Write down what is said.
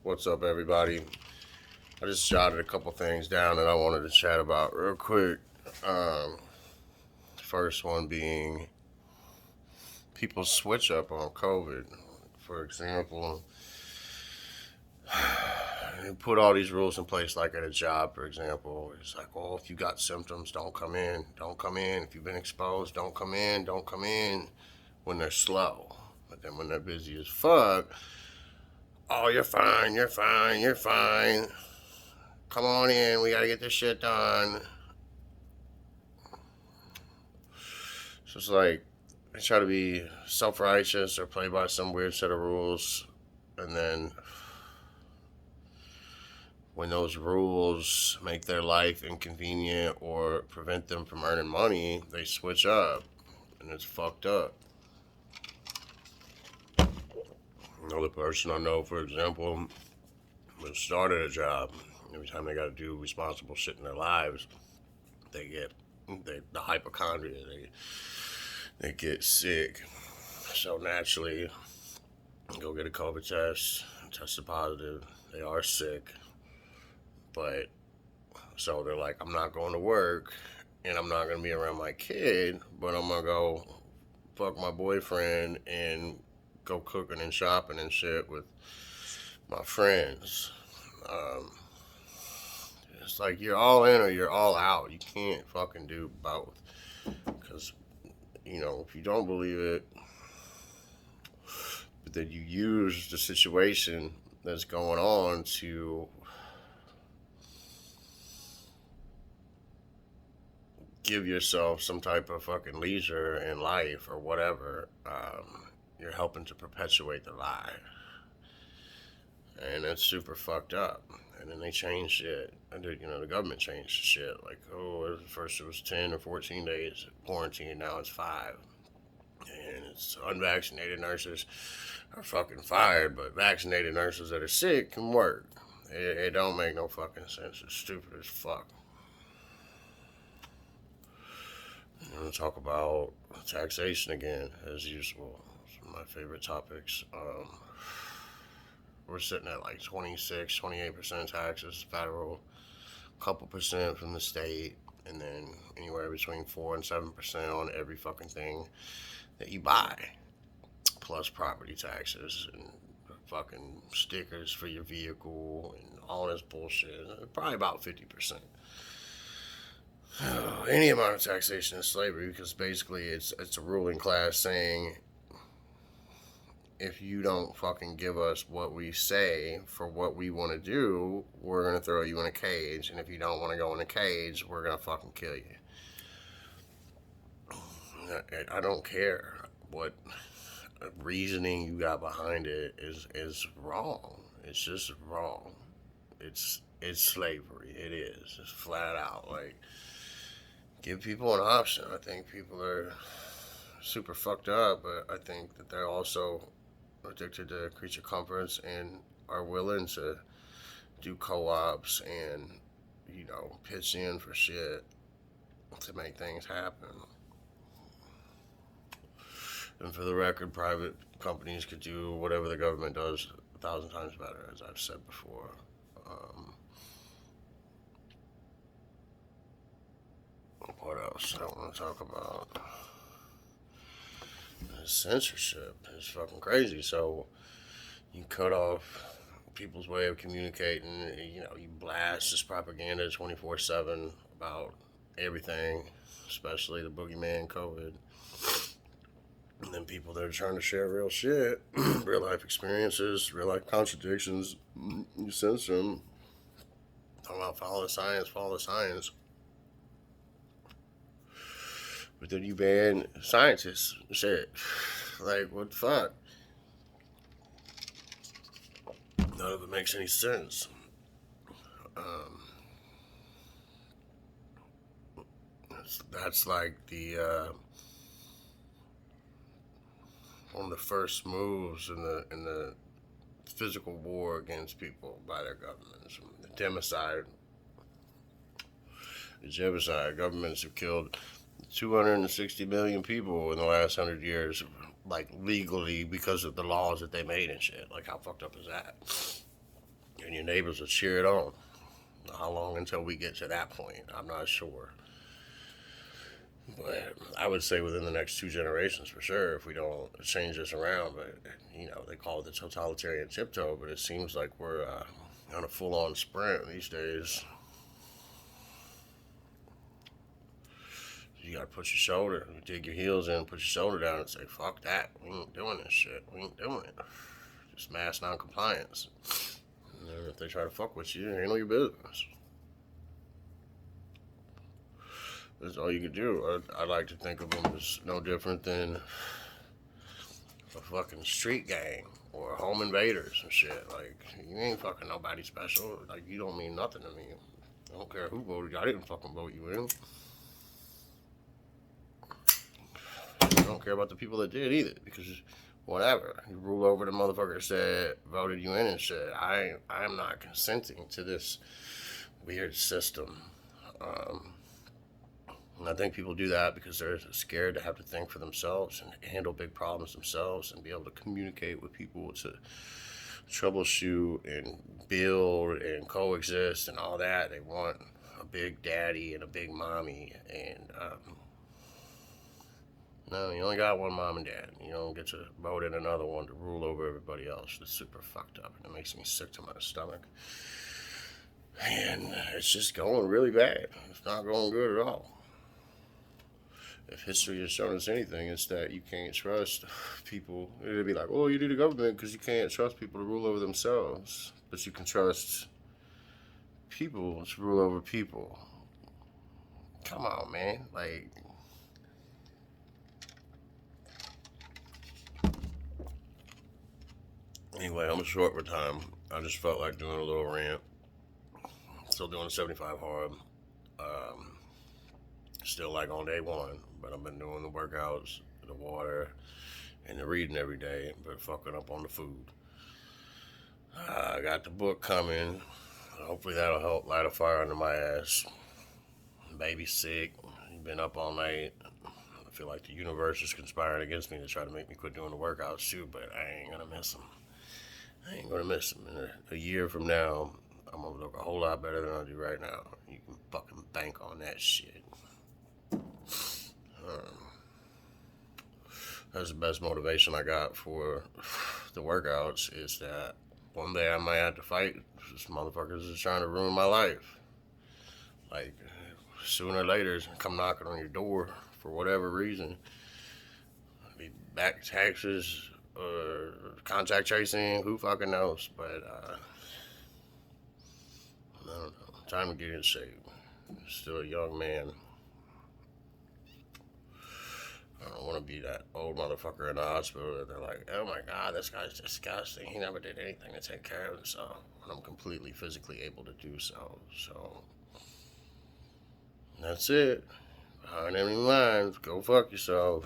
What's up, everybody? I just jotted a couple things down that I wanted to chat about real quick. Um, First one being people switch up on COVID. For example, they put all these rules in place, like at a job, for example. It's like, oh, if you got symptoms, don't come in. Don't come in. If you've been exposed, don't come in. Don't come in when they're slow. But then when they're busy as fuck, oh, you're fine. You're fine. You're fine. Come on in. We got to get this shit done. So it's like they try to be self righteous or play by some weird set of rules, and then when those rules make their life inconvenient or prevent them from earning money, they switch up, and it's fucked up. Another person I know, for example, was started a job. Every time they got to do responsible shit in their lives, they get the hypochondria. They get sick. So naturally, go get a COVID test, tested positive. They are sick, but so they're like, I'm not going to work, and I'm not gonna be around my kid, but I'm gonna go fuck my boyfriend and go cooking and shopping and shit with my friends. Um, it's like you're all in or you're all out. You can't fucking do both, because if you don't believe it, but then you use the situation that's going on to give yourself some type of fucking leisure in life or whatever, you're helping to perpetuate the lie. And it's super fucked up. And then they changed it. And the government changed shit. Like, oh, first it was 10 or 14 days quarantine, now it's 5. And it's unvaccinated nurses are fucking fired, but vaccinated nurses that are sick can work. It don't make no fucking sense. It's stupid as fuck. I'm going to talk about taxation again, as usual. It's one of my favorite topics. We're sitting at like 26, 28% taxes federal, couple percent from the state, and then anywhere between 4 and 7% on every fucking thing that you buy, plus property taxes and fucking stickers for your vehicle and all this bullshit. Probably about 50%. Any amount of taxation is slavery, because basically it's a ruling class saying, if you don't fucking give us what we say for what we want to do, we're going to throw you in a cage. And if you don't want to go in a cage, we're going to fucking kill you. I don't care what reasoning you got behind it is wrong. It's just wrong. It's slavery. It is. It's flat out. Like, give people an option. I think people are super fucked up, but I think that they're also addicted to creature comforts and are willing to do co-ops and pitch in for shit to make things happen. And for the record, private companies could do whatever the government does 1,000 times better, as I've said before. Um, what else I want to talk about? Censorship is fucking crazy. So you cut off people's way of communicating. You blast this propaganda 24/7 about everything, especially the boogeyman COVID. And then people that are trying to share real shit, real life experiences, real life contradictions, you censor them. Talking about follow the science, follow the science. But then you ban scientists. Shit. Like, what the fuck? None of it makes any sense. Um, that's like one of the first moves in the physical war against people by their governments. The genocide. Governments have killed 260 million people in the last 100 years, like legally, because of the laws that they made and shit. Like, how fucked up is that? and your neighbors will cheer it on. How long until we get to that point? I'm not sure. But I would say within the next 2 generations for sure, if we don't change this around. But, they call it the totalitarian tiptoe, but it seems like we're on a full on sprint these days. You gotta put your shoulder, dig your heels in, put your shoulder down and say, fuck that. We ain't doing this shit. We ain't doing it. Just mass non-compliance. And then if they try to fuck with you, handle your business. That's all you can do. I like to think of them as no different than a fucking street gang or home invaders and shit. Like, you ain't fucking nobody special. Like, you don't mean nothing to me. I don't care who voted you. I didn't fucking vote you in. I don't care about the people that did either, because whatever. You rule over the motherfucker that voted you in and shit. I'm not consenting to this weird system. And I think people do that because they're scared to have to think for themselves and handle big problems themselves and be able to communicate with people to troubleshoot and build and coexist and all that. They want a big daddy and a big mommy, and no, you only got one mom and dad. You don't get to vote in another one to rule over everybody else. It's super fucked up, and it makes me sick to my stomach. And it's just going really bad. It's not going good at all. If history has shown us anything, it's that you can't trust people. It'd be like, oh, you do the government because you can't trust people to rule over themselves. But you can trust people to rule over people. Come on, man. Like, anyway, I'm short with time. I just felt like doing a little rant. Still doing the 75 hard. Still like on day one, but I've been doing the workouts, the water, and the reading every day, but fucking up on the food. I got the book coming. Hopefully that'll help light a fire under my ass. Baby's sick. Been up all night. I feel like the universe is conspiring against me to try to make me quit doing the workouts too, but I ain't gonna miss them. I ain't gonna miss them. In a year from now, I'm gonna look a whole lot better than I do right now. You can fucking bank on that shit. That's the best motivation I got for the workouts, is that one day I might have to fight. This motherfuckers is trying to ruin my life. Like, sooner or later, it's gonna come knocking on your door for whatever reason. Be back taxes or contact tracing, who fucking knows? But I don't know. Time to get in shape. Still a young man. I don't want to be that old motherfucker in the hospital that they're like, oh my god, this guy's disgusting. He never did anything to take care of himself. And I'm completely physically able to do so. So, that's it. Behind enemy lines, go fuck yourself.